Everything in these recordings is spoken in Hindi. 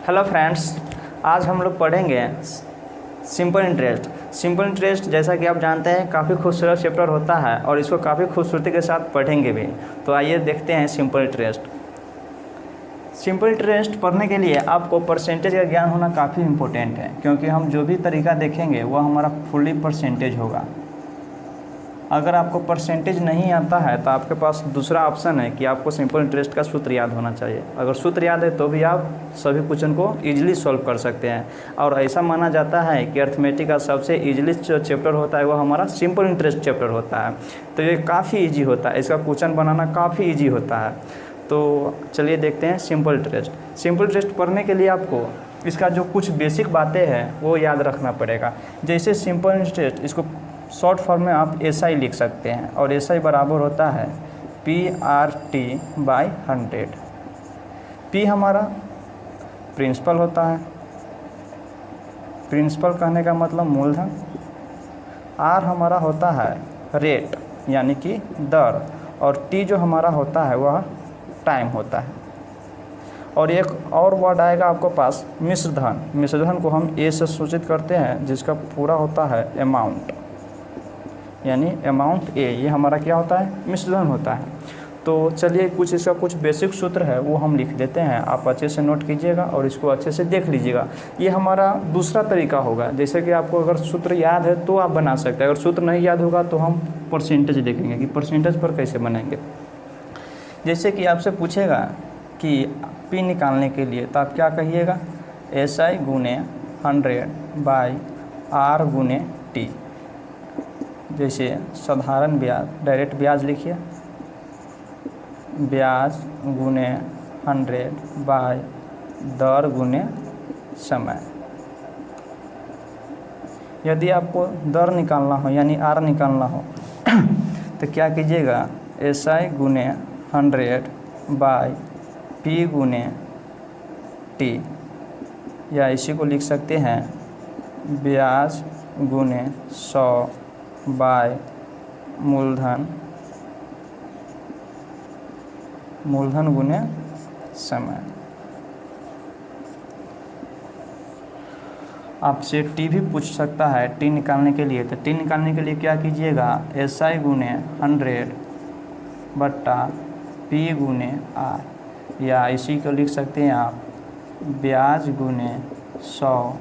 हेलो फ्रेंड्स, आज हम लोग पढ़ेंगे सिंपल इंटरेस्ट। सिंपल इंटरेस्ट जैसा कि आप जानते हैं काफ़ी खूबसूरत चैप्टर होता है और इसको काफ़ी खूबसूरती के साथ पढ़ेंगे भी। तो आइए देखते हैं सिंपल इंटरेस्ट। सिंपल इंटरेस्ट पढ़ने के लिए आपको परसेंटेज का ज्ञान होना काफ़ी इम्पोर्टेंट है, क्योंकि हम जो भी तरीका देखेंगे वह हमारा फुल्ली परसेंटेज होगा। अगर आपको परसेंटेज नहीं आता है तो आपके पास दूसरा ऑप्शन है कि आपको सिंपल इंटरेस्ट का सूत्र याद होना चाहिए। अगर सूत्र याद है तो भी आप सभी क्वेश्चन को ईजिली सॉल्व कर सकते हैं। और ऐसा माना जाता है कि अर्थमेटिक का सबसे ईजिली जो चैप्टर होता है वो हमारा सिंपल इंटरेस्ट चैप्टर होता है। तो ये काफ़ी ईजी होता है, इसका क्वेश्चन बनाना काफ़ी ईजी होता है। तो चलिए देखते हैं सिंपल इंटरेस्ट। सिंपल इंटरेस्ट पढ़ने के लिए आपको इसका जो कुछ बेसिक बातें हैं वो याद रखना पड़ेगा। जैसे सिंपल इंटरेस्ट, इसको शॉर्ट फॉर्म में आप SI लिख सकते हैं और SI बराबर होता है PRT/100। P हमारा प्रिंसिपल होता है, प्रिंसिपल कहने का मतलब मूलधन। R हमारा होता है रेट यानी कि दर, और T जो हमारा होता है वह टाइम होता है। और एक और वर्ड आएगा आपको पास मिश्रधन। मिश्रधन को हम A से सूचित करते हैं, जिसका पूरा होता है अमाउंट, यानी अमाउंट A। ये हमारा क्या होता है? मिश्रधन होता है। तो चलिए कुछ इसका कुछ बेसिक सूत्र है वो हम लिख देते हैं, आप अच्छे से नोट कीजिएगा और इसको अच्छे से देख लीजिएगा। ये हमारा दूसरा तरीका होगा। जैसे कि आपको अगर सूत्र याद है तो आप बना सकते हैं, अगर सूत्र नहीं याद होगा तो हम परसेंटेज देखेंगे कि परसेंटेज पर कैसे बनाएंगे। जैसे कि आपसे पूछेगा कि P निकालने के लिए तो आप क्या कहिएगा? SI गुने 100/R गुने T। जैसे साधारण ब्याज, डायरेक्ट ब्याज लिखिए, ब्याज गुने 100 दर गुने समय। यदि आपको दर निकालना हो यानी R निकालना हो तो क्या कीजिएगा? SI गुने 100/P गुने T, या इसी को लिख सकते हैं ब्याज गुने 100 मूलधन गुने समय। आपसे T भी पूछ सकता है T निकालने के लिए, तो T निकालने के लिए क्या कीजिएगा? SI गुने 100/P गुने R, या इसी को लिख सकते हैं आप ब्याज गुने 100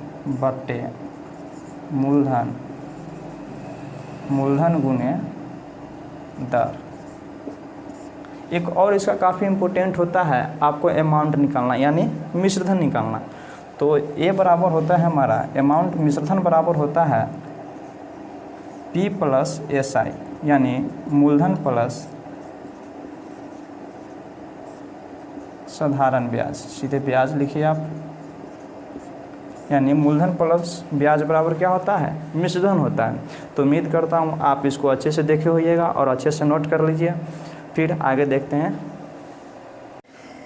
मूलधन गुने दर। एक और इसका काफ़ी इम्पोर्टेंट होता है, आपको अमाउंट निकालना यानी मिश्रधन निकालना। तो A बराबर होता है हमारा अमाउंट, मिश्रधन बराबर होता है P प्लस SI, यानी मूलधन प्लस साधारण ब्याज। सीधे ब्याज लिखिए आप, यानी मूलधन प्लस ब्याज बराबर क्या होता है? मिश्रधन होता है। तो उम्मीद करता हूँ आप इसको अच्छे से देखे होइएगा और अच्छे से नोट कर लीजिए। फिर आगे देखते हैं।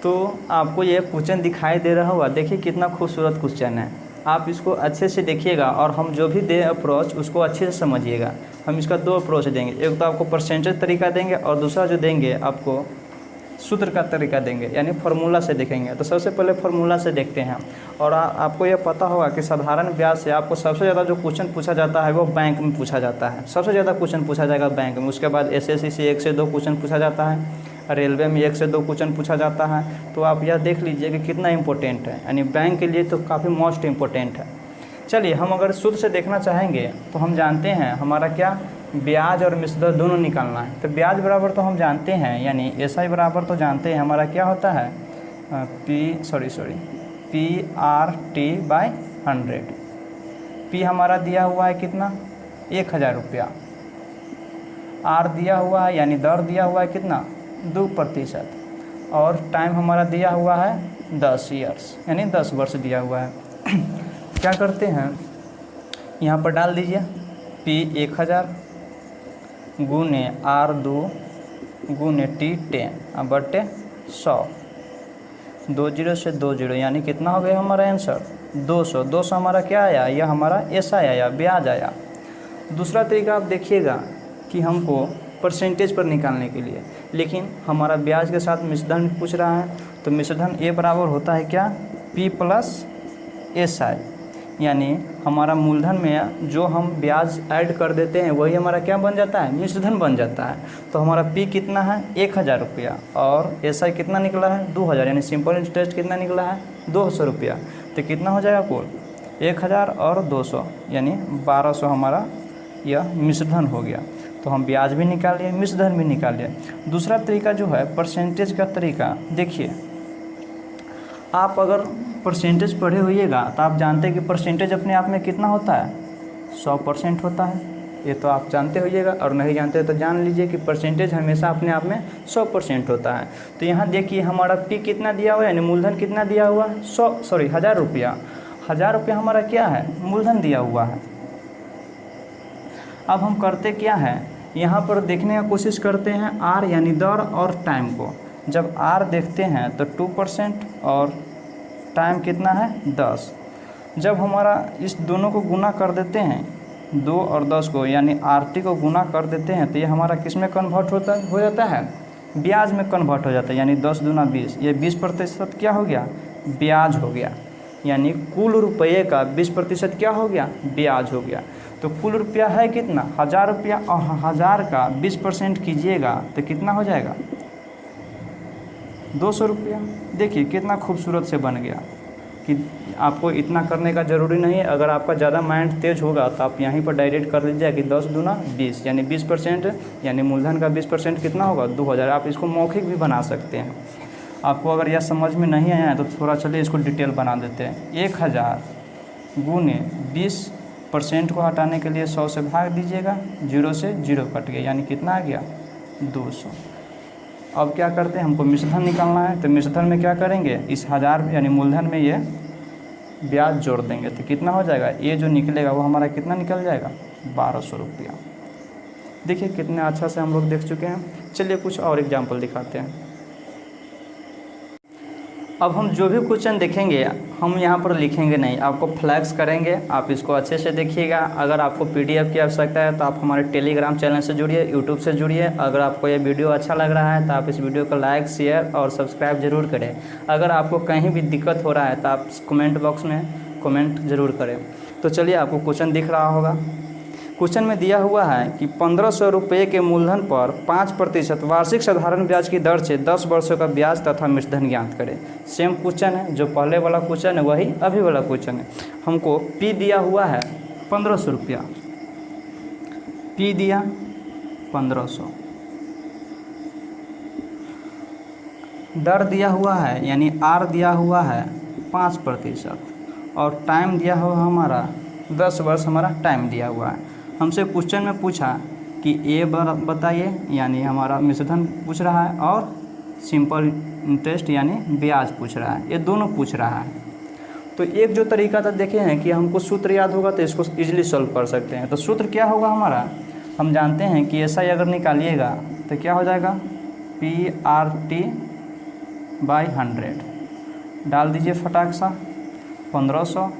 तो आपको ये क्वेश्चन दिखाई दे रहा होगा, देखिए कितना खूबसूरत क्वेश्चन है। आप इसको अच्छे से देखिएगा और हम जो भी दे अप्रोच उसको अच्छे से समझिएगा। हम इसका दो अप्रोच देंगे, एक तो आपको परसेंटेज तरीका देंगे और दूसरा जो देंगे आपको सूत्र का तरीका देंगे, यानी फार्मूला से देखेंगे। तो सबसे पहले फार्मूला से देखते हैं। और आपको यह पता होगा कि साधारण ब्याज से आपको सबसे ज़्यादा जो क्वेश्चन पूछा जाता है वो बैंक में पूछा जाता है। सबसे ज़्यादा क्वेश्चन पूछा जाएगा बैंक में। उसके बाद SSC से 1 से 2 क्वेश्चन पूछा जाता है, रेलवे में 1 से 2 क्वेश्चन पूछा जाता है। तो आप यह देख लीजिए कि कितना इंपॉर्टेंट है, यानी बैंक के लिए तो काफ़ी मोस्ट इम्पोर्टेंट है। चलिए हम अगर सूत्र से देखना चाहेंगे तो हम जानते हैं हमारा क्या, ब्याज और मिश्रधन दोनों निकालना है। तो ब्याज बराबर तो हम जानते हैं, यानी SI बराबर तो जानते हैं हमारा क्या होता है PRT/100। P हमारा दिया हुआ है कितना? 1000 रुपया। R दिया हुआ है यानी दर दिया हुआ है कितना? 2%। और टाइम हमारा दिया हुआ है 10 ईयर्स, यानी 10 वर्ष दिया हुआ है। क्या करते हैं, यहाँ पर डाल दीजिए P 1000 गुने R2 गुने T 10/100। 2 0 से 2 0, यानी कितना हो गया हमारा आंसर? 200। 200 हमारा क्या आया? यह हमारा SI आया, ब्याज आया। दूसरा तरीका आप देखिएगा कि हमको परसेंटेज पर निकालने के लिए, लेकिन हमारा ब्याज के साथ मिश्रधन पूछ रहा है। तो मिश्रधन A बराबर होता है क्या? P प्लस SI, यानी हमारा मूलधन में जो हम ब्याज ऐड कर देते हैं वही हमारा क्या बन जाता है, मिश्रधन बन जाता है। तो हमारा P कितना है 1000 रुपया और SI कितना निकला है 2000, यानी सिंपल इंटरेस्ट कितना निकला है 200 रुपया। तो कितना हो जाएगा कुल 1000 और 200, यानी 1200 हमारा यह मिश्रधन हो गया। तो हम ब्याज भी निकाल लिए, मिश्रधन भी निकाल लिए। दूसरा तरीका जो है परसेंटेज का तरीका, देखिए आप अगर परसेंटेज पढ़े होइएगा तो आप जानते हैं कि परसेंटेज अपने आप में कितना होता है 100% होता है। ये तो आप जानते होइएगा, और नहीं जानते तो जान लीजिए कि परसेंटेज हमेशा अपने आप में 100% होता है। तो यहाँ देखिए हमारा P कितना दिया हुआ है, यानी मूलधन कितना दिया हुआ है 1000 रुपया। 1000 रुपया हमारा क्या है, मूलधन दिया हुआ है। अब हम करते क्या है, यहाँ पर देखने का कोशिश करते हैं R यानी दर और टाइम को। जब R देखते हैं तो 2% और टाइम कितना है 10। जब हमारा इस दोनों को गुना कर देते हैं 2 और 10 को, यानी RT को गुना कर देते हैं, तो ये हमारा किस में कन्वर्ट हो जाता है, ब्याज में कन्वर्ट हो जाता है। यानी 10 दूना 20, ये 20% क्या हो गया, ब्याज हो गया। यानी कुल रुपये का 20% क्या हो गया, ब्याज हो गया। तो कुल रुपया है कितना 1000 रुपया, और 1000 का 20% कीजिएगा तो कितना हो जाएगा 200 रुपया। देखिए कितना खूबसूरत से बन गया कि आपको इतना करने का ज़रूरी नहीं है। अगर आपका ज़्यादा माइंड तेज होगा तो आप यहीं पर डायरेक्ट कर लीजिए कि 10 दूना 20, यानी 20%, यानी मूलधन का 20% कितना होगा 2000। आप इसको मौखिक भी बना सकते हैं। आपको अगर यह समझ में नहीं आया तो थोड़ा चलिए इसको डिटेल बना देते हैं। 1000 गुने 20% को हटाने के लिए 100 से भाग दीजिएगा, 0 से 0 कट गया, यानी कितना आ गया 200। अब क्या करते हैं, हमको मिश्रधन निकालना है। तो मिश्रधन में क्या करेंगे, इस 1000 यानी मूलधन में ये ब्याज जोड़ देंगे, तो कितना हो जाएगा, ये जो निकलेगा वो हमारा कितना निकल जाएगा 1200 रुपया। देखिए कितने अच्छा से हम लोग देख चुके हैं। चलिए कुछ और एग्जाम्पल दिखाते हैं। अब हम जो भी क्वेश्चन देखेंगे हम यहाँ पर लिखेंगे नहीं, आपको फ्लैक्स करेंगे। आप इसको अच्छे से देखिएगा। अगर आपको PDF की आवश्यकता है तो आप हमारे टेलीग्राम चैनल से जुड़िए, यूट्यूब से जुड़िए। अगर आपको ये वीडियो अच्छा लग रहा है तो आप इस वीडियो को लाइक, शेयर और सब्सक्राइब जरूर करें। अगर आपको कहीं भी दिक्कत हो रहा है तो आप कमेंट बॉक्स में कमेंट ज़रूर करें। तो चलिए आपको क्वेश्चन दिख रहा होगा। क्वेश्चन में दिया हुआ है कि 1500 रुपये के मूलधन पर 5% वार्षिक साधारण ब्याज की दर से 10 वर्षों का ब्याज तथा मिश्रधन ज्ञात करें। सेम क्वेश्चन है, जो पहले वाला क्वेश्चन है वही अभी वाला क्वेश्चन है। हमको P दिया हुआ है 1500 रुपया, P दिया 1500, दर दिया हुआ है यानी R दिया हुआ है 5%, और टाइम दिया हुआ हमारा 10 वर्ष हमारा टाइम दिया हुआ है। हमसे क्वेश्चन में पूछा कि ए बताइए, यानी हमारा मिश्रधन पूछ रहा है, और सिंपल इंटरेस्ट यानी ब्याज पूछ रहा है। ये दोनों पूछ रहा है। तो एक जो तरीका था देखे हैं कि हमको सूत्र याद होगा तो इसको इजीली सॉल्व कर सकते हैं। तो सूत्र क्या होगा हमारा, हम जानते हैं कि SI अगर निकालिएगा तो क्या हो जाएगा PRT/100। डाल दीजिए फटाक सा, 1500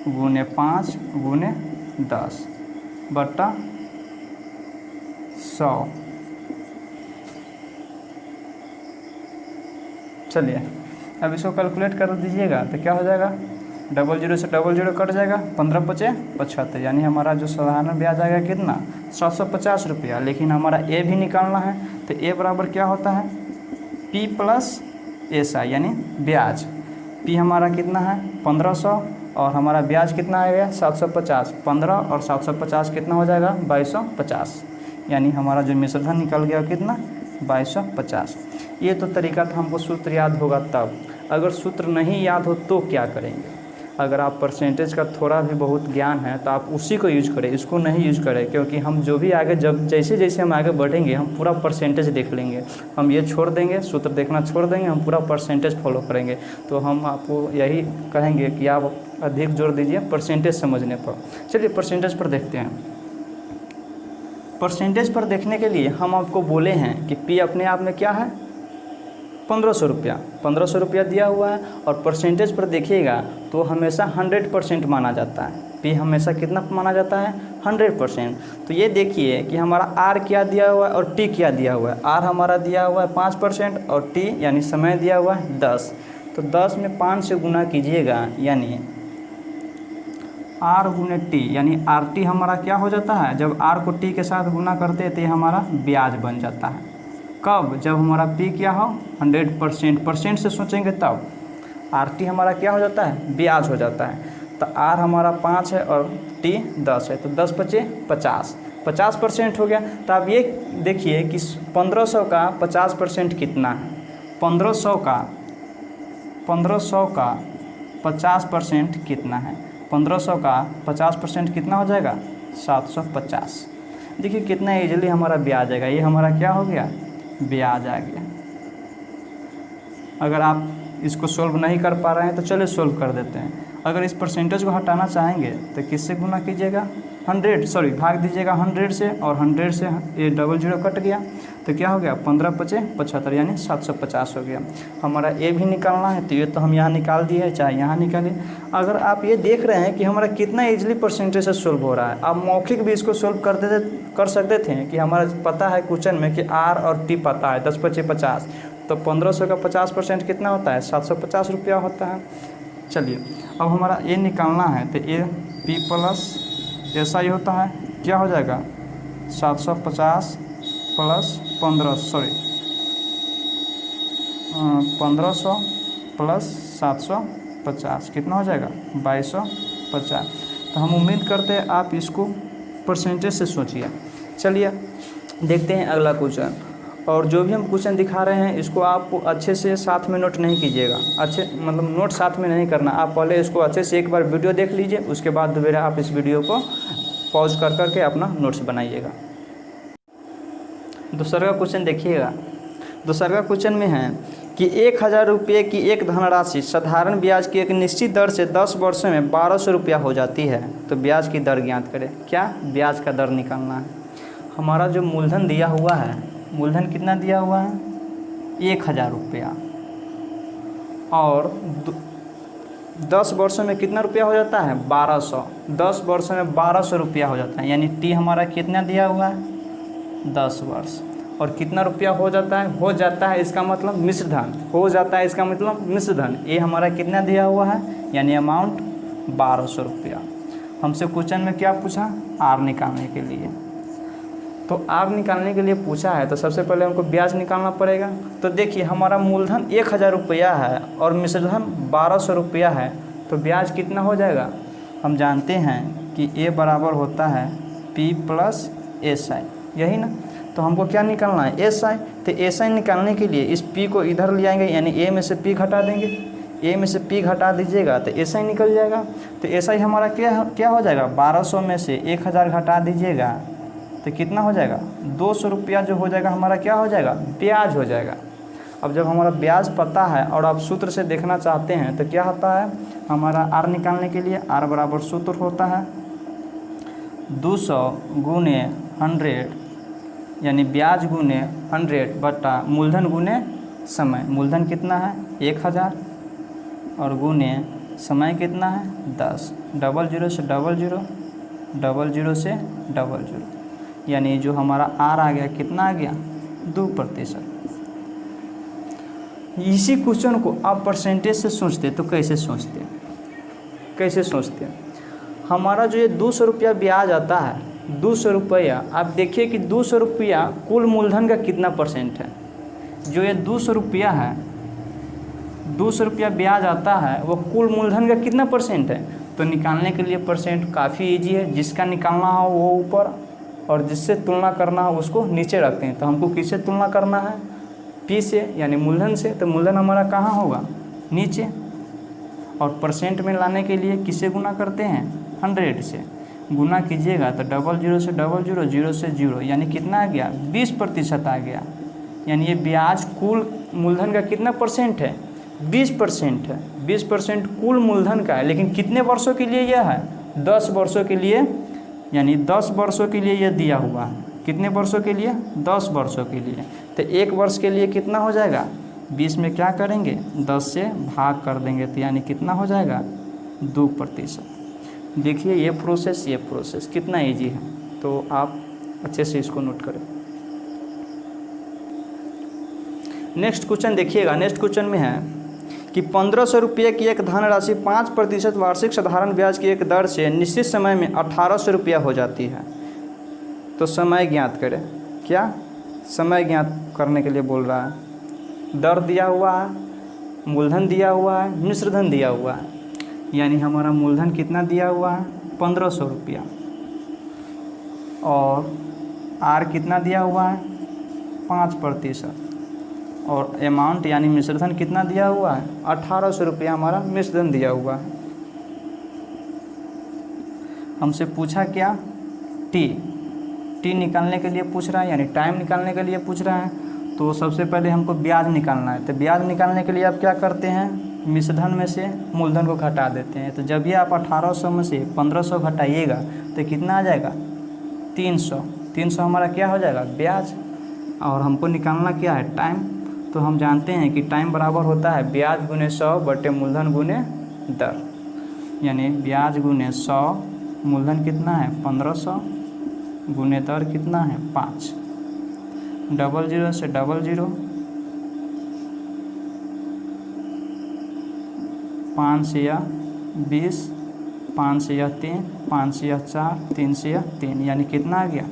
गुने 5 गुने 10 बट्टा 100। चलिए अब इसको कैलकुलेट कर दीजिएगा तो क्या हो जाएगा, 00 से 00 कट जाएगा, 15×5 = 75, यानी हमारा जो साधारण ब्याज आएगा कितना 750 रुपया। लेकिन हमारा A भी निकालना है, तो A बराबर क्या होता है P प्लस SI यानी ब्याज। P हमारा कितना है 1500 और हमारा ब्याज कितना आएगा 750। 15 और 750 कितना हो जाएगा 2250, यानी हमारा जो मिश्रधन निकल गया कितना 2250। ये तो तरीका था, हमको सूत्र याद होगा तब। अगर सूत्र नहीं याद हो तो क्या करेंगे, अगर आप परसेंटेज का थोड़ा भी बहुत ज्ञान है तो आप उसी को यूज करें, इसको नहीं यूज करें। क्योंकि हम जो भी आगे जैसे जैसे हम आगे बढ़ेंगे हम पूरा परसेंटेज देख लेंगे। हम ये छोड़ देंगे, सूत्र देखना छोड़ देंगे, हम पूरा परसेंटेज फॉलो करेंगे। तो हम आपको यही कहेंगे कि आप अधिक जोर दीजिए परसेंटेज समझने पर। चलिए परसेंटेज पर देखते हैं। परसेंटेज पर देखने के लिए हम आपको बोले हैं कि P अपने आप में क्या है 1500 रुपया। 1500 रुपया दिया हुआ है, और परसेंटेज पर देखिएगा तो हमेशा 100% माना जाता है। P हमेशा कितना माना जाता है 100%। तो ये देखिए कि हमारा R क्या दिया हुआ है और T क्या दिया हुआ है। R हमारा दिया हुआ है 5% और T यानी समय दिया हुआ है 10। तो तो 10 में 5 से गुना कीजिएगा, यानी r गुने टी, यानी आर टी हमारा क्या हो जाता है, जब r को t के साथ गुना करते हैं तो ये हमारा ब्याज बन जाता है। कब, जब हमारा p क्या हो 100%, परसेंट से सोचेंगे तब आर टी हमारा क्या हो जाता है, ब्याज हो जाता है। तो r हमारा 5 है और t 10 है, तो 10 बचे 50, 50% हो गया। तो आप ये देखिए कि 1500 का 50% कितना है, 1500 का 50% कितना है, 1500 का 50% कितना हो जाएगा, 750। देखिए कितना ईजिली हमारा ब्याज आएगा, ये हमारा क्या हो गया, ब्याज आ गया। अगर आप इसको सोल्व नहीं कर पा रहे हैं तो चलिए सोल्व कर देते हैं। अगर इस परसेंटेज को हटाना चाहेंगे तो किससे गुना कीजिएगा, भाग दीजिएगा 100 से, और 100 से ये डबल जीरो कट गया तो क्या हो गया, 15 पचे 75, यानी 750 हो गया। हमारा ए भी निकालना है, तो ये तो हम यहाँ निकाल दिए हैं, चाहे यहाँ निकालिए। अगर आप ये देख रहे हैं कि हमारा कितना ईजिली परसेंटेज से सोल्व हो रहा है, आप मौखिक भी इसको सोल्व कर सकते थे कि हमारा पता है क्वेश्चन में कि आर और टी पता है, 10 पचे 50, तो 1500 का 50% कितना होता है, 750 रुपया होता है। चलिए अब हमारा ए निकालना है, तो ए पी प्लस ऐसा ही होता है, क्या हो जाएगा 750 प्लस 1500 प्लस 750 कितना हो जाएगा 2250। तो हम उम्मीद करते हैं आप इसको परसेंटेज से सोचिए। चलिए देखते हैं अगला क्वेश्चन। और जो भी हम क्वेश्चन दिखा रहे हैं इसको आप अच्छे से साथ में नोट नहीं कीजिएगा, अच्छे मतलब नोट साथ में नहीं करना, आप पहले इसको अच्छे से एक बार वीडियो देख लीजिए, उसके बाद दोबारा आप इस वीडियो को पॉज कर करके अपना नोट्स बनाइएगा। दूसरा क्वेश्चन देखिएगा। दूसरा क्वेश्चन में है कि 1000 रुपये की एक धनराशि साधारण ब्याज की एक निश्चित दर से 10 वर्षों में 1200 रुपया हो जाती है, तो ब्याज की दर ज्ञात करें। क्या, ब्याज का दर निकालना है। हमारा जो मूलधन दिया हुआ है, मूलधन कितना दिया हुआ है 1000 रुपया, और 10 वर्षों में कितना रुपया हो जाता है 1200, 10 वर्षों में 1200 रुपया हो जाता है, यानी टी हमारा कितना दिया हुआ है 10 वर्ष, और कितना रुपया हो जाता है इसका मतलब मिश्र धन हो जाता है, इसका मतलब मिश्र धन। ये हमारा कितना दिया हुआ है, यानी अमाउंट 1200 रुपया। हमसे क्वेश्चन में क्या पूछा, आर निकालने के लिए। तो आर निकालने के लिए पूछा है तो सबसे पहले हमको ब्याज निकालना पड़ेगा। तो देखिए हमारा मूलधन 1000 रुपया है और मिश्रधन 1200 रुपया है, तो ब्याज कितना हो जाएगा। हम जानते हैं कि ए बराबर होता है पी प्लस एस आई, यही ना। तो हमको क्या निकालना है, एस आई। तो एस आई निकालने के लिए इस पी को इधर ले आएंगे, यानी ए में से पी घटा देंगे, ए में से पी घटा दीजिएगा तो एस आई निकल जाएगा। तो एस आई हमारा क्या हो जाएगा, 1200 में से 1000 घटा दीजिएगा तो कितना हो जाएगा 200 रुपया, जो हो जाएगा हमारा क्या हो जाएगा, ब्याज हो जाएगा। अब जब हमारा ब्याज पता है और आप सूत्र से देखना चाहते हैं तो क्या होता है, हमारा आर निकालने के लिए आर बराबर सूत्र होता है 200 गुने 100, यानी ब्याज गुने 100 बटा मूलधन गुने समय। मूलधन कितना है 1000 और गुने समय कितना है 10, डबल जीरो से डबल जीरो, डबल जीरो से डबल जीरो, यानी जो हमारा आर आ गया कितना आ गया 2%। इसी क्वेश्चन को आप परसेंटेज से सोचते तो कैसे सोचते, हमारा जो ये 200 रुपया ब्याज आता है, 200 रुपया, आप देखिए कि 200 रुपया कुल मूलधन का कितना परसेंट है। जो ये 200 रुपया है, 200 रुपया ब्याज आता है, वो कुल मूलधन का कितना परसेंट है। तो निकालने के लिए परसेंट काफ़ी ईजी है, जिसका निकालना हो वो ऊपर और जिससे तुलना करना हो उसको नीचे रखते हैं। तो हमको किससे तुलना करना है, पी से, यानी मूलधन से। तो मूलधन हमारा कहाँ होगा, नीचे, और परसेंट में लाने के लिए किससे गुना करते हैं 100 से गुना कीजिएगा तो डबल जीरो से डबल जीरो, जीरो से जीरो, यानी कितना आ गया 20% आ गया। यानी ये ब्याज कुल मूलधन का कितना परसेंट है 20% है। 20% कुल मूलधन का है, लेकिन कितने वर्षों के लिए यह है 10 वर्षों के लिए, यानी 10 वर्षों के लिए यह दिया हुआ है। कितने वर्षों के लिए 10 वर्षों के लिए। तो एक वर्ष के लिए कितना हो जाएगा, 20 में क्या करेंगे 10 से भाग कर देंगे, तो यानी कितना हो जाएगा 2%। देखिए ये प्रोसेस कितना इजी है, तो आप अच्छे से इसको नोट करें। नेक्स्ट क्वेश्चन देखिएगा। नेक्स्ट क्वेश्चन में है कि 1500 रुपये की एक धनराशि 5% वार्षिक साधारण ब्याज की एक दर से निश्चित समय में 1800 रुपया हो जाती है। तो समय ज्ञात करें। क्या समय ज्ञात करने के लिए बोल रहा है। दर दिया हुआ है, मूलधन दिया हुआ है, मिश्रधन दिया हुआ है। यानी हमारा मूलधन कितना दिया हुआ है 1500 रुपया, और आर कितना दिया हुआ है 5%, और अमाउंट यानी मिश्रधन कितना दिया हुआ है 1800 रुपया हमारा मिश्रधन दिया हुआ है। हमसे पूछा क्या टी निकालने के लिए पूछ रहा है, यानी टाइम निकालने के लिए पूछ रहा है। तो सबसे पहले हमको ब्याज निकालना है। तो ब्याज निकालने के लिए आप क्या करते हैं, मिश्रधन में से मूलधन को घटा देते हैं। तो जब भी आप 1800 में से 1500 घटाइएगा तो कितना आ जाएगा 300 हमारा क्या हो जाएगा ब्याज। और हमको निकालना क्या है टाइम। तो हम जानते हैं कि टाइम बराबर होता है ब्याज गुने 100 बटे मूलधन गुने दर। यानी ब्याज गुने 100, मूलधन कितना है 1500, गुने दर कितना है 5। 00 से 00, 5 से यह 20, 5 से यह 3, 5 से यह 4, 3 से यह 3, यानी कितना आ गया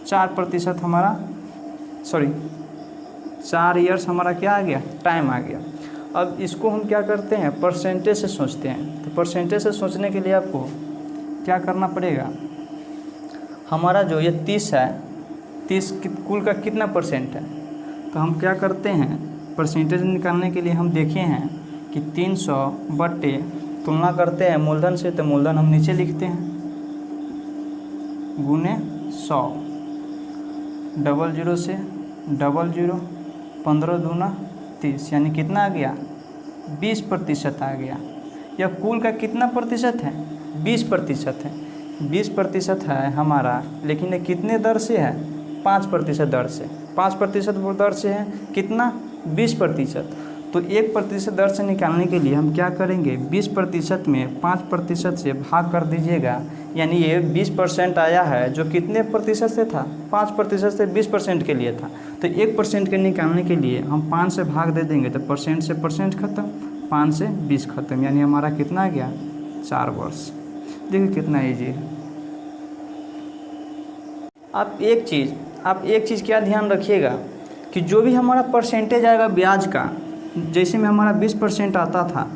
4% हमारा, सॉरी 4 ईयर्स हमारा क्या आ गया टाइम आ गया। अब इसको हम क्या करते हैं परसेंटेज से सोचते हैं। तो परसेंटेज से सोचने के लिए आपको क्या करना पड़ेगा, हमारा जो ये 30 है, 30 कुल का कितना परसेंट है। तो हम क्या करते हैं परसेंटेज निकालने के लिए हम देखे हैं कि 300 बटे तुलना करते हैं मूलधन से, तो मूलधन हम नीचे लिखते हैं गुने 100, 00 से 00, 15 दूना 30, यानी कितना आ गया 20% आ गया। यह कुल का कितना प्रतिशत है 20% है। 20% है हमारा, लेकिन ये कितने दर से है 5% दर से। 5% दर से है कितना 20%। तो 1% दर से निकालने के लिए हम क्या करेंगे 20% में 5% से भाग कर दीजिएगा। यानी ये 20% आया है जो कितने प्रतिशत से था 5% से 20% के लिए था। तो 1% के निकालने के लिए हम 5 से भाग दे देंगे तो परसेंट से परसेंट खत्म, 5 से 20 खत्म, यानी हमारा कितना आ गया 4 वर्ष। देखिए कितना ईजी है। आप एक चीज़ क्या ध्यान रखिएगा कि जो भी हमारा परसेंटेज आएगा ब्याज का, जैसे में हमारा 20% आता था,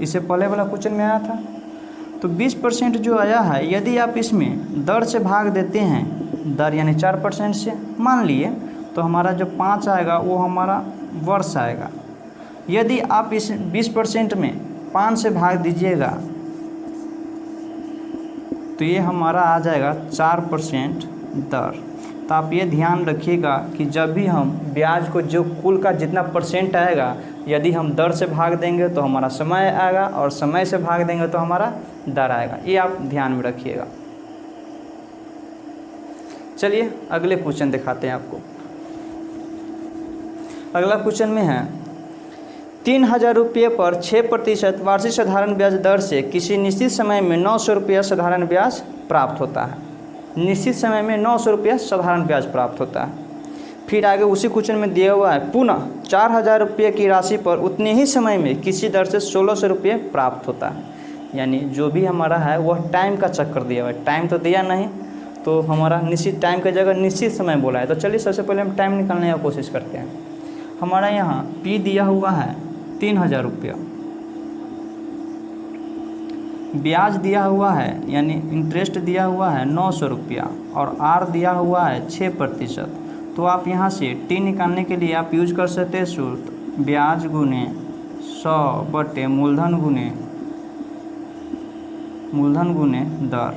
इससे पहले वाला क्वेश्चन में आया था, तो 20% जो आया है यदि आप इसमें दर से भाग देते हैं, दर यानी 4% से मान लिए, तो हमारा जो 5 आएगा वो हमारा वर्ष आएगा। यदि आप इस 20% में 5 से भाग दीजिएगा तो ये हमारा आ जाएगा 4% दर। तो आप ये ध्यान रखिएगा कि जब भी हम ब्याज को जो कुल का जितना परसेंट आएगा, यदि हम दर से भाग देंगे तो हमारा समय आएगा, और समय से भाग देंगे तो हमारा दर आएगा। ये आप ध्यान में रखिएगा। चलिए अगले क्वेश्चन दिखाते हैं आपको। अगला क्वेश्चन में है 3000 रुपये पर 6% वार्षिक साधारण ब्याज दर से किसी निश्चित समय में 900 रुपया साधारण ब्याज प्राप्त होता है। निश्चित समय में 900 रुपया साधारण ब्याज प्राप्त होता है। फिर आगे उसी क्वेश्चन में दिया हुआ है पुनः 4000 रुपये की राशि पर उतने ही समय में किसी दर से 1600 रुपये प्राप्त होता है। यानी जो भी हमारा है वह टाइम का चक्कर दिया हुआ है, टाइम तो दिया नहीं, तो हमारा निश्चित टाइम की जगह निश्चित समय बोला है। तो चलिए सबसे पहले हम टाइम निकालने की कोशिश करते हैं। हमारा यहाँ पी दिया हुआ है 3000 रुपया, ब्याज दिया हुआ है यानी इंटरेस्ट दिया हुआ है 900 रुपया, और आर दिया हुआ है 6%। तो आप यहाँ से टी निकालने के लिए आप यूज कर सकते हैं सूत्र ब्याज गुने 100 बटे मूलधन गुने दर।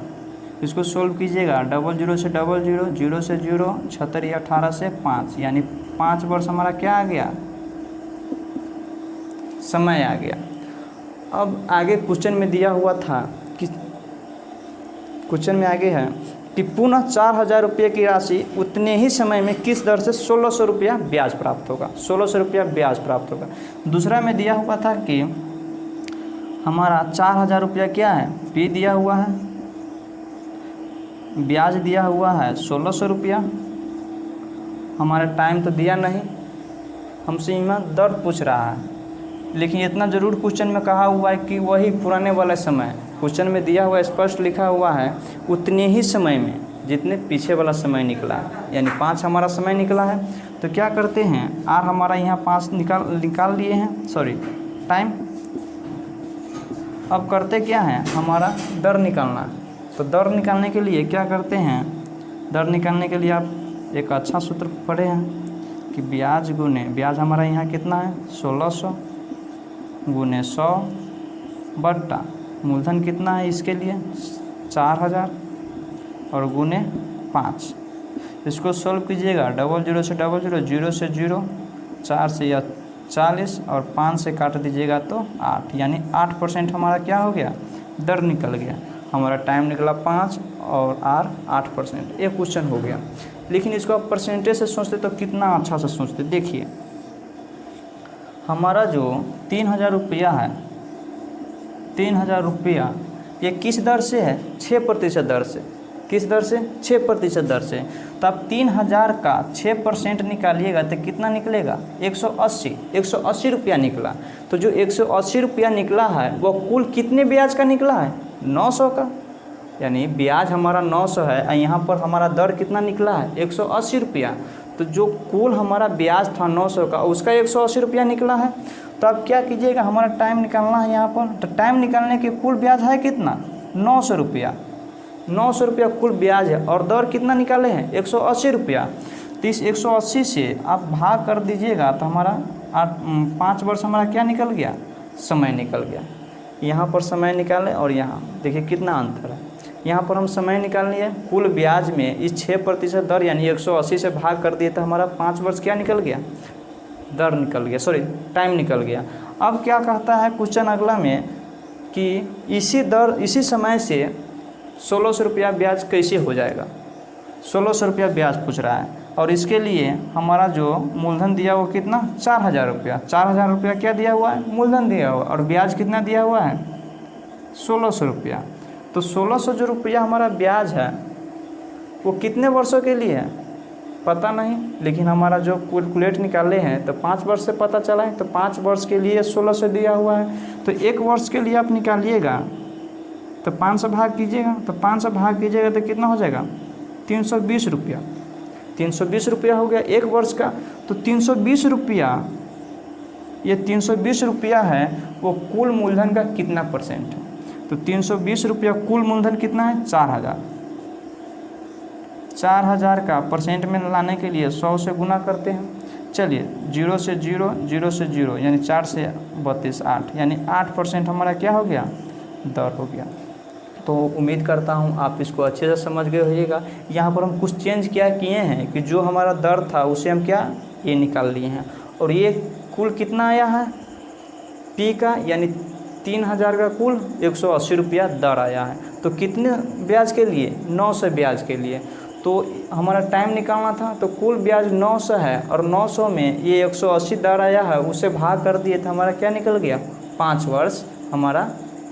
इसको सोल्व कीजिएगा 00 से 00, 0 से 0, 76 या 18 से 5, यानी 5 वर्ष हमारा क्या आ गया समय आ गया। अब आगे क्वेश्चन में दिया हुआ था कि क्वेश्चन में आगे है कि पुनः 4000 रुपये की राशि उतने ही समय में किस दर से 1600 रुपया ब्याज प्राप्त होगा। 1600 रुपया ब्याज प्राप्त होगा। दूसरा में दिया हुआ था कि हमारा 4000 रुपया क्या है पी दिया हुआ है, ब्याज दिया हुआ है 1600 रुपया, हमारा टाइम तो दिया नहीं, हमसे यहाँ दर पूछ रहा है लेकिन इतना ज़रूर क्वेश्चन में कहा हुआ है कि वही पुराने वाला समय, क्वेश्चन में दिया हुआ स्पष्ट लिखा हुआ है उतने ही समय में जितने पीछे वाला समय निकला है, यानी 5 हमारा समय निकला है। तो क्या करते हैं, आर हमारा यहाँ 5 निकाल लिए हैं, सॉरी टाइम। अब करते क्या है, हमारा दर निकालना। तो दर निकालने के लिए क्या करते हैं, दर निकालने के लिए आप एक अच्छा सूत्र पढ़े हैं कि ब्याज गुने, ब्याज हमारा यहाँ कितना है 1600 गुने 100 बट्टा मूलधन कितना है इसके लिए 4000 और गुने 5। इसको सॉल्व कीजिएगा, 00 से 00, 0 से 0, 4 से या 40 और 5 से काट दीजिएगा तो 8, यानी 8% हमारा क्या हो गया, दर निकल गया। हमारा टाइम निकला 5 और आर 8%। एक क्वेश्चन हो गया। लेकिन इसको आप परसेंटेज से सोचते तो कितना अच्छा से सोचते। देखिए हमारा जो 3000 रुपया है, 3000 रुपया ये किस दर से है, 6% दर से। किस दर से, 6% दर से। तो आप 3000 का 6% निकालिएगा तो कितना निकलेगा, 180 रुपया निकला। तो जो 180 रुपया निकला है वो कुल कितने ब्याज का निकला है, 900 का। यानी ब्याज हमारा 900 है और यहाँ पर हमारा दर कितना निकला है, 180 रुपया। तो जो कुल हमारा ब्याज था 900 का, उसका 180 रुपया निकला है। तो अब क्या कीजिएगा, हमारा टाइम निकालना है यहाँ पर। तो टाइम निकालने के कुल ब्याज है कितना, 900 रुपया। 900 रुपया कुल ब्याज है और दर कितना निकाले हैं, 180 रुपया। तो इस 180 से आप भाग कर दीजिएगा तो हमारा 5 वर्ष हमारा क्या निकल गया, समय निकल गया। यहाँ पर समय निकालें और यहाँ देखिए कितना अंतर है। यहाँ पर हम समय निकाल लिए, कुल ब्याज में इस 6% दर यानी 180 से भाग कर दिए तो हमारा 5 वर्ष क्या निकल गया, दर निकल गया, सॉरी टाइम निकल गया। अब क्या कहता है क्वेश्चन अगला में कि इसी समय से 1600 रुपया ब्याज कैसे हो जाएगा। 1600 रुपया ब्याज पूछ रहा है और इसके लिए हमारा जो मूलधन दिया हुआ कितना, 4000 रुपया। 4000 रुपया क्या दिया हुआ है, मूलधन दिया हुआ, और ब्याज कितना दिया हुआ है, 1600 रुपया। तो 1600 जो रुपया हमारा ब्याज है वो कितने वर्षों के लिए है पता नहीं, लेकिन हमारा जो कैलकुलेट निकाले हैं तो 5 वर्ष से पता चला है। तो 5 वर्ष के लिए 1600 दिया हुआ है। तो 1 वर्ष के लिए आप निकालिएगा तो 5 से भाग कीजिएगा, तो 5 से भाग कीजिएगा तो कितना हो जाएगा, 320 रुपया। 320 रुपया हो गया 1 वर्ष का। तो 320 रुपया, ये 320 रुपया है वो कुल मूलधन का कितना परसेंट है। तो 320 रुपया कुल मूलधन कितना है, 4000। 4000 का परसेंट में लाने के लिए 100 से गुना करते हैं। चलिए 0 से 0, 0 से 0 यानी 4 से 32, 8 यानी 8% हमारा क्या हो गया, दर हो गया। तो उम्मीद करता हूँ आप इसको अच्छे से समझ गए होइएगा। यहाँ पर हम कुछ चेंज क्या किए हैं कि जो हमारा दर था उसे हम क्या, ये निकाल लिए हैं। और ये कुल कितना आया है पी का, यानी 3000 का कुल 180 रुपया दर आया है। तो कितने ब्याज के लिए, 900 ब्याज के लिए। तो हमारा टाइम निकालना था, तो कुल ब्याज 900 है और 900 में ये 180 दर आया है, उसे भाग कर दिए तो हमारा क्या निकल गया, 5 वर्ष हमारा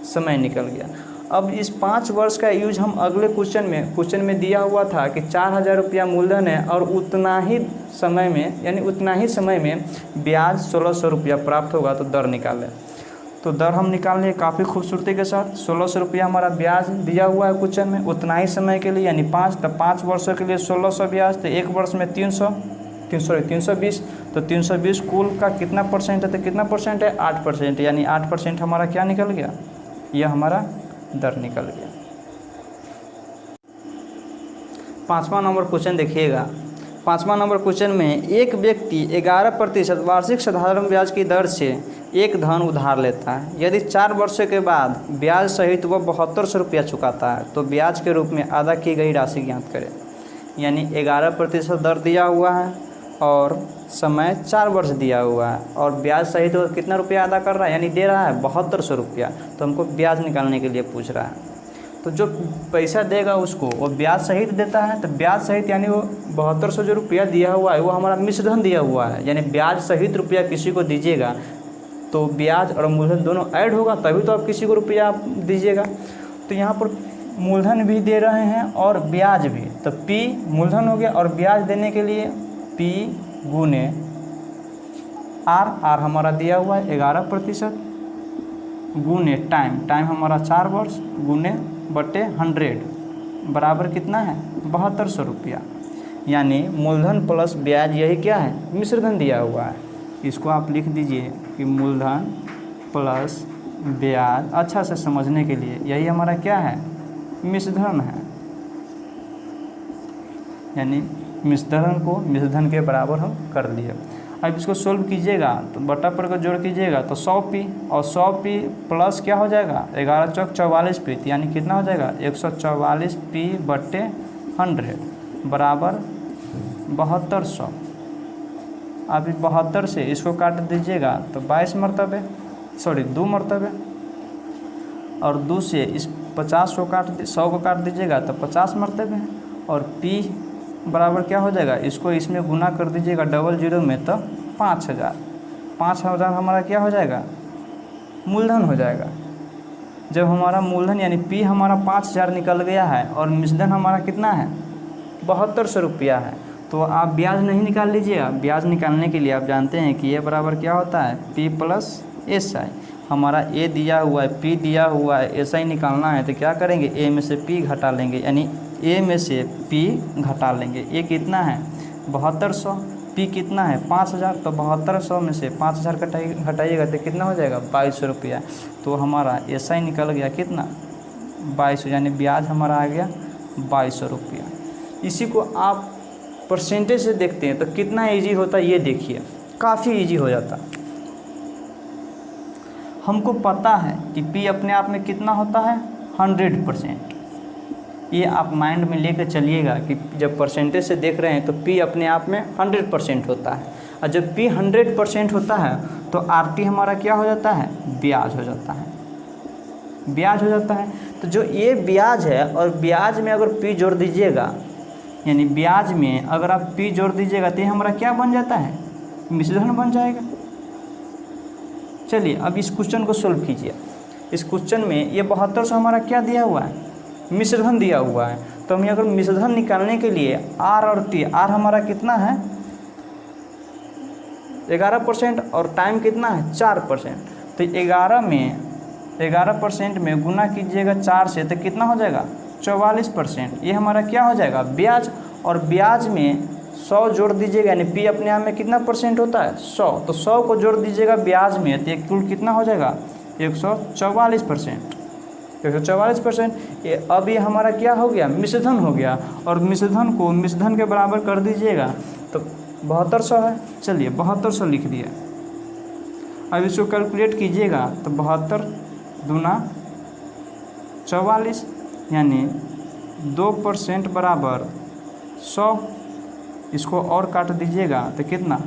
समय निकल गया। अब इस 5 वर्ष का यूज हम अगले क्वेश्चन में दिया हुआ था कि 4000 रुपया मूलधन है और उतना ही समय में, यानी उतना ही समय में ब्याज 1600 रुपया प्राप्त होगा, तो दर निकालें। तो दर हम निकाल लिए काफ़ी खूबसूरती के साथ। 1600 रुपया हमारा ब्याज दिया हुआ है क्वेश्चन में, उतना ही समय के लिए यानी 5, तो 5 वर्षों के लिए 1600 ब्याज, तो 1 वर्ष में 320। तो 320 कुल का कितना परसेंट है, तो कितना परसेंट है, 8%, यानी 8% हमारा क्या निकल गया, यह हमारा दर निकल गया। 5वां नंबर क्वेश्चन देखिएगा। 5वां नंबर क्वेश्चन में एक व्यक्ति 11% वार्षिक साधारण ब्याज की दर से एक धन उधार लेता है। यदि 4 वर्षों के बाद ब्याज सहित वह 7200 रुपया चुकाता है तो ब्याज के रूप में अदा की गई राशि ज्ञात करें। यानी 11% दर दिया हुआ है और समय 4 वर्ष दिया हुआ है और ब्याज सहित वो कितना रुपया अदा कर रहा है, यानी दे रहा है 7200 रुपया। तो हमको ब्याज निकालने के लिए पूछ रहा है। तो जो पैसा देगा उसको वो ब्याज सहित देता है। तो ब्याज सहित यानी वो 7200 जो रुपया दिया हुआ है वो हमारा मिश्रधन दिया हुआ है, यानी ब्याज सहित रुपया किसी को दीजिएगा तो ब्याज और मूलधन दोनों ऐड होगा तभी तो आप किसी को रुपया आप दीजिएगा। तो यहाँ पर मूलधन भी दे रहे हैं और ब्याज भी, तो P मूलधन हो गया और ब्याज देने के लिए P गुने आर हमारा दिया हुआ है 11% गुने टाइम हमारा 4 वर्ष गुने बटे 100 बराबर कितना है 7200 रुपया। यानी मूलधन प्लस ब्याज यही क्या है मिश्रधन दिया हुआ है। इसको आप लिख दीजिए कि मूलधन प्लस ब्याज, अच्छा से समझने के लिए यही हमारा क्या है मिश्रधन है। यानी मिश्रधन को मिश्रधन के बराबर हम कर लिए। अब इसको सोल्व कीजिएगा तो बटा पर को जोड़ कीजिएगा तो 100p और 100p प्लस क्या हो जाएगा 11 चौक 44p, यानी कितना हो जाएगा 144p बटे 100 बराबर 7200। अब 72 से इसको काट दीजिएगा तो 22 मरतबे, सॉरी 2 मरतबे, और 2 से इस 50 को 100 को काट दीजिएगा तो 50 मरतबे, और p बराबर क्या हो जाएगा, इसको इसमें गुना कर दीजिएगा डबल जीरो में तो 5000। 5000 हमारा क्या हो जाएगा मूलधन हो जाएगा। जब हमारा मूलधन यानी p हमारा 5000 निकल गया है और मिश्रधन हमारा कितना है 7200 रुपया है, तो आप ब्याज नहीं निकाल लीजिएगा। ब्याज निकालने के लिए आप जानते हैं कि ये बराबर क्या होता है p प्लस SI। हमारा a दिया हुआ है, p दिया हुआ है, SI निकालना है तो क्या करेंगे a में से p घटा लेंगे, यानी a में से p घटा लेंगे। a कितना है 7200, p कितना है 5000, तो 7200 में से 5000 घटाइएगा तो कितना हो जाएगा 2200 रुपया। तो हमारा SI निकल गया कितना 2200, यानी ब्याज हमारा आ गया 2200 रुपया। इसी को आप परसेंटेज से देखते हैं तो कितना ईजी होता है, ये देखिए काफ़ी ईजी हो जाता। हमको पता है कि p अपने आप में कितना होता है 100%। ये आप माइंड में लेकर चलिएगा कि जब परसेंटेज से देख रहे हैं तो p अपने आप में 100% होता है, और जब p 100% होता है तो RT हमारा क्या हो जाता है ब्याज हो जाता है, ब्याज हो जाता है। तो जो ये ब्याज है और ब्याज में अगर p जोड़ दीजिएगा, यानी ब्याज में अगर आप p जोड़ दीजिएगा तो ये हमारा क्या बन जाता है मिश्रधन बन जाएगा। चलिए अब इस क्वेश्चन को सोल्व कीजिए। इस क्वेश्चन में ये 7200 हमारा क्या दिया हुआ है मिश्रधन दिया हुआ है। तो हमें अगर मिश्रधन निकालने के लिए R और T, R हमारा कितना है 11% और टाइम कितना है 4%, तो 11% में गुना कीजिएगा 4 से तो कितना हो जाएगा 44%। ये हमारा क्या हो जाएगा ब्याज, और ब्याज में 100 जोड़ दीजिएगा, यानी p अपने आप में कितना परसेंट होता है 100, तो 100 को जोड़ दीजिएगा ब्याज में तो कुल कितना हो जाएगा 144%। 144%। ये अब ये हमारा क्या हो गया मिश्रधन हो गया, और मिश्रधन को मिश्रधन के बराबर कर दीजिएगा तो 7200 है। चलिए 7200 लिख दिया। अब इसको कैलकुलेट कीजिएगा तो 72 दूना 44, यानी 2% बराबर 100। इसको और काट दीजिएगा तो कितना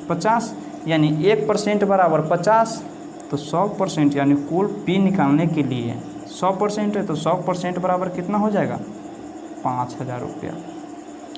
50, यानी 1% बराबर 50, तो 100% यानी कुल p निकालने के लिए 100% है तो 100% बराबर कितना हो जाएगा 5000 रुपया।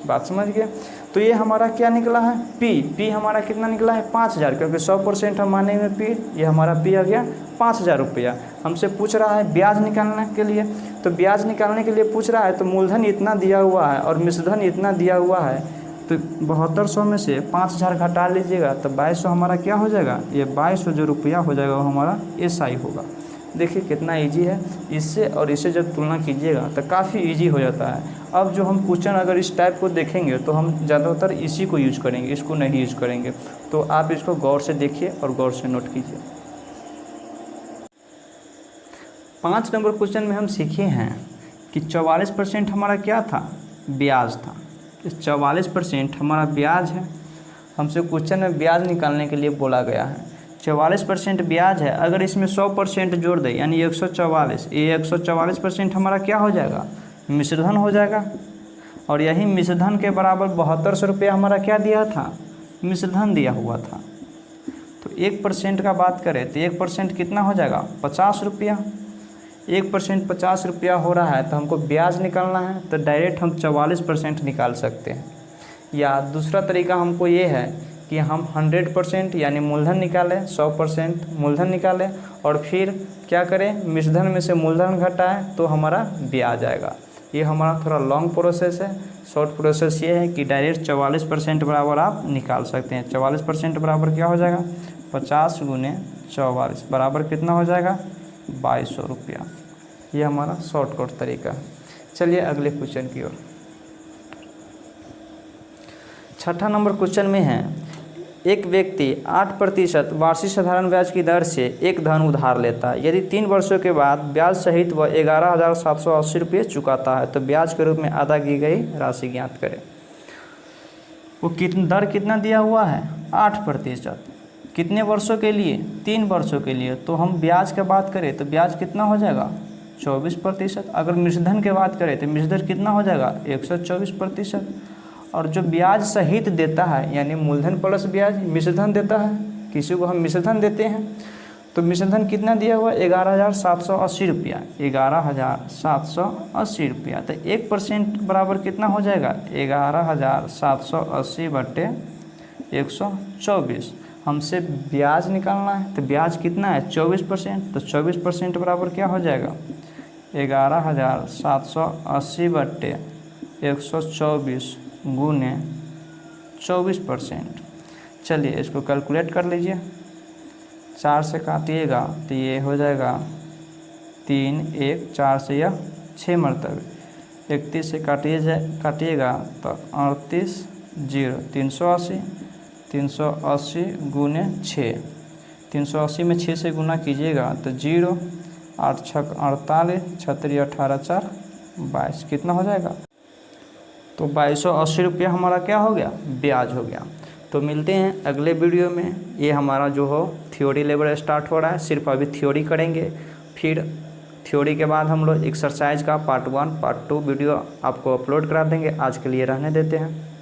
बात समझ गए। तो ये हमारा क्या निकला है p हमारा कितना निकला है 5000, क्योंकि 100% हम माने में p, ये हमारा p आ गया 5000 रुपया। हमसे पूछ रहा है ब्याज निकालने के लिए, तो ब्याज निकालने के लिए पूछ रहा है तो मूलधन इतना दिया हुआ है और मिश्रधन इतना दिया हुआ है, तो 7200 में से 5000 घटा लीजिएगा तो 2200 हमारा क्या हो जाएगा, ये 2200 जो रुपया हो जाएगा वो हमारा SI होगा। देखिए कितना इजी है। इससे और इसे जब तुलना कीजिएगा तो काफ़ी इजी हो जाता है। अब जो हम क्वेश्चन अगर इस टाइप को देखेंगे तो हम ज़्यादातर इसी को यूज करेंगे, इसको नहीं यूज करेंगे। तो आप इसको गौर से देखिए और गौर से नोट कीजिए। 5 नंबर क्वेश्चन में हम सीखे हैं कि 44% हमारा क्या था ब्याज था। इस 44% हमारा ब्याज है। हमसे क्वेश्चन में ब्याज निकालने के लिए बोला गया है। 44% ब्याज है, अगर इसमें 100% जोड़ दें यानी 144, ये 144% हमारा क्या हो जाएगा मिश्रधन हो जाएगा। और यही मिश्रधन के बराबर 7200 रुपया हमारा क्या दिया था मिश्रधन दिया हुआ था। तो 1% का बात करें तो 1% कितना हो जाएगा 50 रुपया। 1% 50 रुपया हो रहा है तो हमको ब्याज निकालना है, तो डायरेक्ट हम 44% निकाल सकते हैं। या दूसरा तरीका हमको ये है कि हम 100% यानी मूलधन निकालें, 100% मूलधन निकालें और फिर क्या करें मिश्रधन में से मूलधन घटाएं तो हमारा ब्याज आएगा। ये हमारा थोड़ा लॉन्ग प्रोसेस है। शॉर्ट प्रोसेस ये है कि डायरेक्ट 44% बराबर आप निकाल सकते हैं। 44% बराबर क्या हो जाएगा 50 गुने 44 बराबर कितना हो जाएगा 2200 रुपया। ये हमारा शॉर्टकट तरीका है। चलिए अगले क्वेश्चन की ओर। छठा नंबर क्वेश्चन में है, एक व्यक्ति 8% वार्षिक साधारण ब्याज की दर से एक धन उधार लेता है। यदि 3 वर्षों के बाद ब्याज सहित वह 11,780 रुपये चुकाता है तो ब्याज के रूप में अदा की गई राशि ज्ञात करें। वो दर कितना दिया हुआ है 8%। कितने वर्षों के लिए 3 वर्षों के लिए। तो हम ब्याज की बात करें तो ब्याज कितना हो जाएगा 24%। अगर मिश्रधन की बात करें तो मिश्रधन कितना हो जाएगा 124%। और जो ब्याज सहित देता है यानी मूलधन प्लस ब्याज मिश्रधन देता है, किसी को हम मिश्रधन देते हैं तो मिश्रधन कितना दिया हुआ 11,780 रुपया। 11,780 रुपया तो 1% बराबर कितना हो जाएगा 11,780 बटे 124। हमसे ब्याज निकालना है तो ब्याज कितना है 24%। तो 24% बराबर क्या हो जाएगा 11,780 बटे 124 गुने 24%। चलिए इसको कैलकुलेट कर लीजिए। 4 से काटिएगा तो ये हो जाएगा 3, 1, 4 से यह 6 मरतबे। 31 से काटिएगा तो 38, 0, 380। 380 गुने 6, 380 में 6 से गुना कीजिएगा तो 0, 8 छक 48, 36 18 4 22 कितना हो जाएगा। तो 2280 रुपया हमारा क्या हो गया ब्याज हो गया। तो मिलते हैं अगले वीडियो में। ये हमारा जो हो थ्योरी लेवल स्टार्ट हो रहा है, सिर्फ अभी थ्योरी करेंगे, फिर थ्योरी के बाद हम लोग एक्सरसाइज का पार्ट 1 पार्ट 2 वीडियो आपको अपलोड करा देंगे। आज के लिए रहने देते हैं।